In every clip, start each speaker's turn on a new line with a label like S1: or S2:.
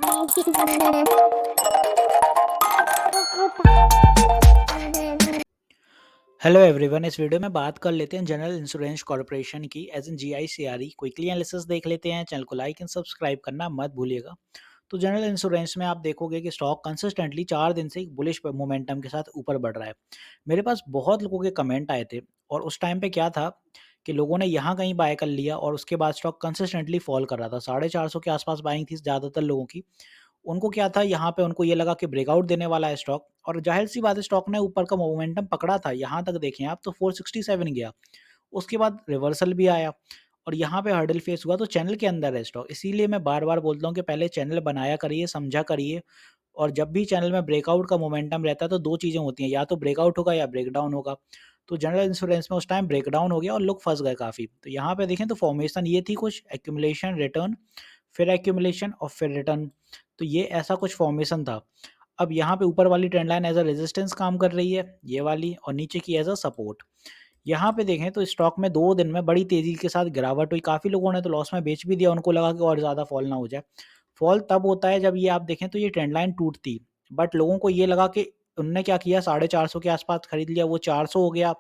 S1: Hello everyone, इस video में बात कर लेते हैं जनरल इंश्योरेंस कॉर्पोरेशन की as in GIC Re. Quickly analysis देख लेते हैं। चैनल को लाइक एंड सब्सक्राइब करना मत भूलिएगा। तो जनरल इंश्योरेंस में आप देखोगे कि स्टॉक कंसिस्टेंटली 4 दिन से एक बुलिश मोमेंटम के साथ ऊपर बढ़ रहा है। मेरे पास बहुत लोगों के कमेंट आए थे और उस टाइम पे क्या था कि लोगों ने यहाँ कहीं बाय कर लिया और उसके बाद स्टॉक कंसिस्टेंटली फॉल कर रहा था। 450 के आसपास बाइंग थी ज़्यादातर लोगों की। उनको क्या था, यहाँ पे उनको ये लगा कि ब्रेकआउट देने वाला है स्टॉक, और ज़ाहिर-सी बात है स्टॉक ने ऊपर का मोमेंटम पकड़ा था। यहाँ तक देखें आप तो 467 गया। उसके बाद रिवर्सल भी आया और यहाँ पे हर्डल फेस हुआ, तो चैनल के अंदर है स्टॉक। इसीलिए मैं बार-बार बोलता हूँ कि पहले चैनल बनाया करिए, समझा करिए। और जब भी चैनल में ब्रेकआउट का मोमेंटम रहता है तो 2 चीज़ें होती हैं, या तो ब्रेकआउट होगा या ब्रेकडाउन होगा। तो जनरल इंश्योरेंस में उस टाइम ब्रेकडाउन हो गया और लोग फँस गए काफ़ी। तो यहाँ पे देखें तो फॉर्मेशन ये थी कुछ एक्यूमुलेशन, रिटर्न, फिर एक्यूमुलेशन और फिर रिटर्न। तो ये ऐसा कुछ फॉर्मेशन था। अब यहाँ पे ऊपर वाली trend line as a resistance काम कर रही है, ये वाली, और नीचे की एज़ अ सपोर्ट। यहाँ पे देखें तो स्टॉक में 2 दिन में बड़ी तेज़ी के साथ गिरावट हुई। काफ़ी लोगों ने तो लॉस में बेच भी दिया, उनको लगा कि और ज़्यादा फॉल ना हो जाए। फॉल तब होता है जब ये आप देखें तो ये ट्रेंड लाइन टूटती। बट लोगों को ये लगा कि उनने क्या किया, 450 के आस-पास खरीद लिया, वो 400 हो गया।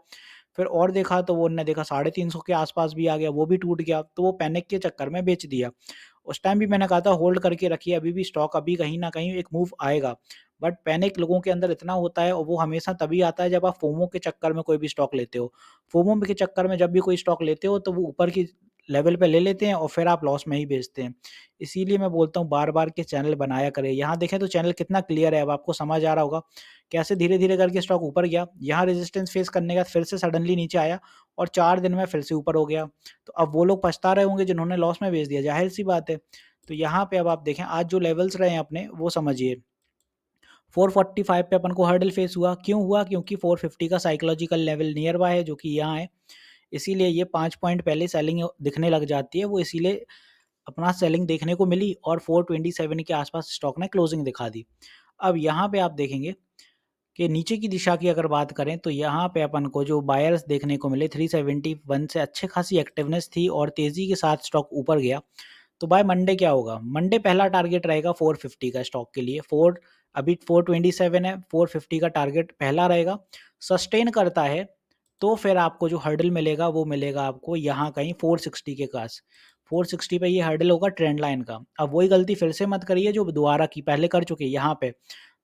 S1: फिर और देखा तो वो उनने देखा 350 के आस-पास भी आ गया, वो भी टूट गया। तो वो पैनिक के चक्कर में बेच दिया। उस टाइम भी मैंने कहा था होल्ड करके रखिए, अभी भी स्टॉक अभी कहीं न कहीं एक मूव आएगा। बट पैनिक लोगों के अंदर इतना होता है और वो हमेशा तभी आता है जब आप फोमो के चक्कर में कोई भी स्टॉक लेते हो। फोमो के चक्कर में जब भी कोई स्टॉक लेते हो तो वो ऊपर की लेवल पे ले लेते हैं और फिर आप लॉस में ही बेचते हैं। इसीलिए मैं बोलता हूँ बार-बार के चैनल बनाया करें। यहाँ देखें तो चैनल कितना क्लियर है, अब आपको समझ आ रहा होगा कैसे धीरे-धीरे करके स्टॉक ऊपर गया। यहाँ रेजिस्टेंस फेस करने के बाद फिर से सडनली नीचे आया और 4 दिन में फिर से ऊपर हो गया। तो अब वो लोग पछता रहे होंगे जिन्होंने लॉस में बेच दिया, ज़ाहिर-सी बात है। तो यहाँ पे अब आप देखें आज जो लेवल्स रहे हैं अपने वो समझिए। 445 पे अपन को हर्डल फेस हुआ। क्यों हुआ? क्योंकि 450 का साइकोलॉजिकल लेवल नियर बाय है जो कि यहाँ है। इसीलिए ये 5 पॉइंट पहले सेलिंग दिखने लग जाती है, वो इसीलिए अपना सेलिंग देखने को मिली और 427 के आसपास स्टॉक ने क्लोजिंग दिखा दी। अब यहाँ पे आप देखेंगे कि नीचे की दिशा की अगर बात करें तो यहाँ पे अपन को जो बायर्स देखने को मिले 371 से अच्छे खासी एक्टिवनेस थी और तेज़ी के साथ स्टॉक ऊपर गया। तो बाय मंडे क्या होगा? मंडे पहला टारगेट रहेगा 450 का स्टॉक के लिए। 4 अभी 427 है, 450 का टारगेट पहला रहेगा। सस्टेन करता है तो फिर आपको जो हर्डल मिलेगा वो मिलेगा आपको यहाँ कहीं 460 के पास। 460 पे ये हर्डल होगा ट्रेंड लाइन का। अब वही गलती फिर से मत करिए जो दोबारा की पहले कर चुके हैं यहाँ पे।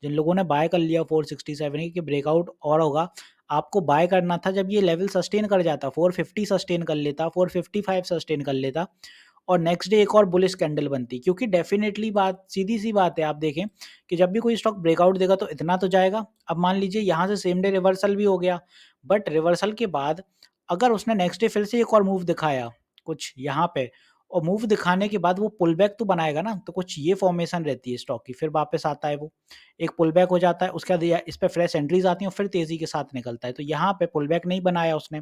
S1: जिन लोगों ने बाय कर लिया 467 की कि ब्रेकआउट और होगा, आपको बाय करना था जब ये लेवल सस्टेन कर जाता, 450 सस्टेन कर लेता, 455 सस्टेन कर लेता और नेक्स्ट डे एक और बुलिश कैंडल बनती। क्योंकि डेफिनेटली बात सीधी-सी बात है, आप देखें कि जब भी कोई स्टॉक ब्रेकआउट देगा तो इतना तो जाएगा। अब मान लीजिए यहाँ से सेम डे रिवर्सल भी हो गया, बट रिवर्सल के बाद अगर उसने नेक्स्ट डे फिर से एक और मूव दिखाया कुछ यहाँ पे, और मूव दिखाने के बाद वो पुल बैक तो बनाएगा ना, तो कुछ ये फॉर्मेशन रहती है स्टॉक की, फिर वापस आता है वो। एक पुल बैक हो जाता है, उसके बाद या इस पे फ्रेश एंट्रीज़ आती हैं और फिर तेज़ी के साथ निकलता है। तो यहाँ पे पुल बैक नहीं बनाया उसने,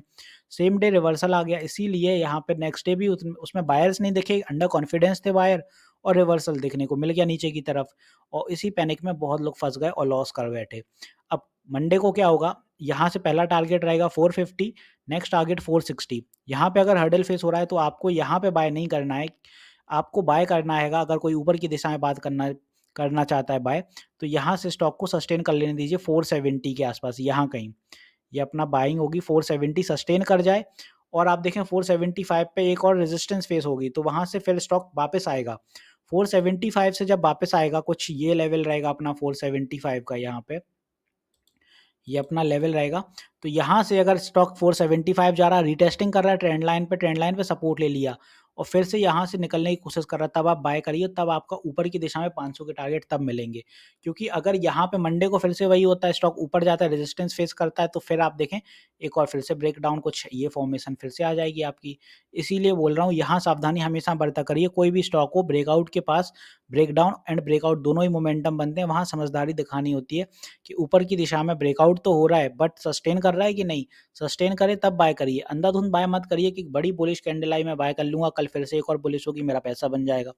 S1: सेम डे रिवर्सल आ गया, इसीलिए यहाँ पे नेक्स्ट डे भी उसमें बायर्स नहीं दिखे, अंडर कॉन्फिडेंस थे बायर और रिवर्सल देखने को मिल गया नीचे की तरफ, और इसी पैनिक में बहुत लोग फँस गए और लॉस कर बैठे। अब मंडे को क्या होगा, यहाँ से पहला टारगेट रहेगा 450, नेक्स्ट टारगेट 460। यहाँ पे अगर हर्डल फेस हो रहा है तो आपको यहाँ पे बाय नहीं करना है, आपको बाय करना हैगा। अगर कोई ऊपर की दिशा में बात करना करना चाहता है बाय, तो यहाँ से स्टॉक को सस्टेन कर लेने दीजिए 470 के आसपास, यहाँ कहीं। ये अपना बाइंग होगी, 470 सस्टेन कर जाए और आप देखें 475 पे एक और रेजिस्टेंस फेस होगी, तो वहाँ से फिर स्टॉक वापस आएगा। 475 से जब वापस आएगा, कुछ ये लेवल रहेगा अपना 475 का, यहाँ पे ये अपना लेवल रहेगा। तो यहाँ से अगर स्टॉक 475 जा रहा है, रीटेस्टिंग कर रहा है ट्रेंड लाइन पे सपोर्ट ले लिया और फिर से यहाँ से निकलने की कोशिश कर रहा है, तब आप बाय करिए, तब आपका ऊपर की दिशा में 500 के टारगेट तब मिलेंगे। क्योंकि अगर यहाँ पे मंडे को फिर से वही होता है, स्टॉक ऊपर जाता है, रेजिस्टेंस फेस करता है, तो फिर आप देखें एक और फिर से ब्रेकडाउन, कुछ ये फॉर्मेशन फिर से आ जाएगी आपकी। इसीलिए बोल रहा हूँ यहाँ सावधानी हमेशा बरता करिए, कोई भी स्टॉक हो ब्रेकआउट के पास, ब्रेकडाउन एंड ब्रेकआउट दोनों ही मोमेंटम बनते हैं, वहाँ समझदारी दिखानी होती है कि ऊपर की दिशा में ब्रेकआउट तो हो रहा है बट सस्टेन कर रहा है कि नहीं। सस्टेन करे तब बाय करिए, अंधाधुंध बाय मत करिए कि बड़ी बुलिश कैंडल आई मैं बाय कर लूँगा, कल फिर से एक और बुलिश होगी मेरा पैसा बन जाएगा।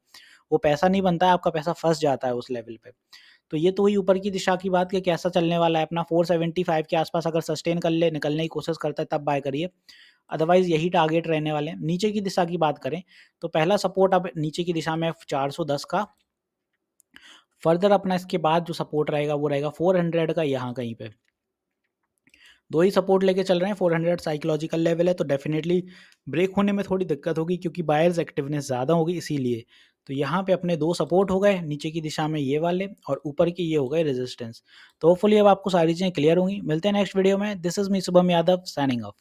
S1: वो पैसा नहीं बनता है, आपका पैसा फँस जाता है उस लेवल पे। तो ये तो हुई ऊपर की दिशा की बात कि कैसा चलने वाला है अपना। 475 के आसपास अगर सस्टेन कर ले, निकलने की कोशिश करता है, तब बाय करिए। अदरवाइज़ यही टारगेट रहने वाले हैं। नीचे की दिशा की बात करें तो पहला सपोर्ट अब नीचे की दिशा में 410 का फर्दर अपना इसके बाद जो सपोर्ट रहेगा वो रहेगा 400 का यहाँ कहीं पे। 2 ही सपोर्ट लेके चल रहे हैं, 400 साइकोलॉजिकल लेवल है, तो डेफ़िनेटली ब्रेक होने में थोड़ी दिक्कत होगी क्योंकि बायर्स एक्टिवनेस ज़्यादा होगी इसीलिए। तो यहाँ पे अपने 2 सपोर्ट हो गए, नीचे की दिशा में ये वाले और ऊपर के ये हो गए रेजिस्टेंस। तो होपफुली अब आपको सारी चीज़ें क्लियर होंगी। मिलते हैं नेक्स्ट वीडियो में। This is me Shubham Yadav signing off.